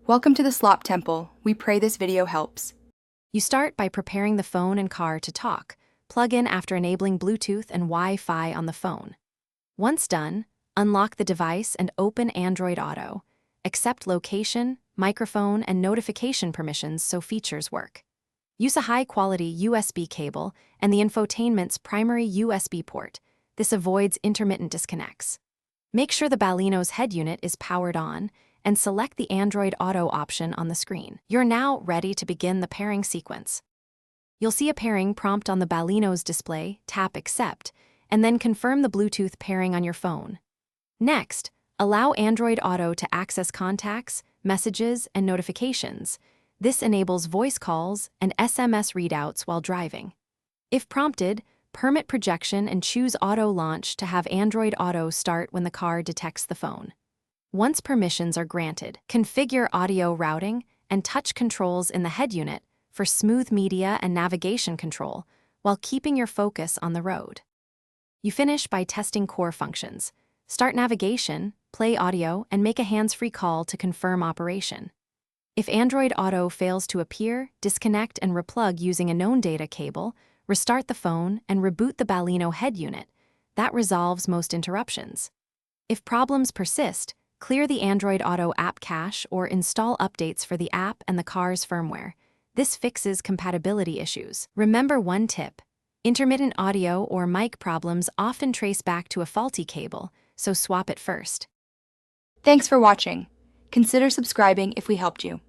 Welcome to the Slop Temple. We pray this video helps. You start by preparing the phone and car to talk. Plug in after enabling Bluetooth and Wi-Fi on the phone. Once done, unlock the device and open Android Auto. Accept location, microphone, and notification permissions so features work. Use a high-quality USB cable and the infotainment's primary USB port. This avoids intermittent disconnects. Make sure the Baleno's head unit is powered on and select the Android Auto option on the screen. You're now ready to begin the pairing sequence. You'll see a pairing prompt on the Baleno's display, tap Accept, and then confirm the Bluetooth pairing on your phone. Next, allow Android Auto to access contacts, messages, and notifications. This enables voice calls and SMS readouts while driving. If prompted, permit projection and choose Auto Launch to have Android Auto start when the car detects the phone. Once permissions are granted, configure audio routing and touch controls in the head unit for smooth media and navigation control while keeping your focus on the road. You finish by testing core functions. Start navigation, play audio, and make a hands-free call to confirm operation. If Android Auto fails to appear, disconnect and replug using a known data cable, restart the phone, and reboot the Baleno head unit. That resolves most interruptions. If problems persist, clear the Android Auto app cache or install updates for the app and the car's firmware. This fixes compatibility issues. Remember one tip: intermittent audio or mic problems often trace back to a faulty cable, so swap it first. Thanks for watching. Consider subscribing if we helped you.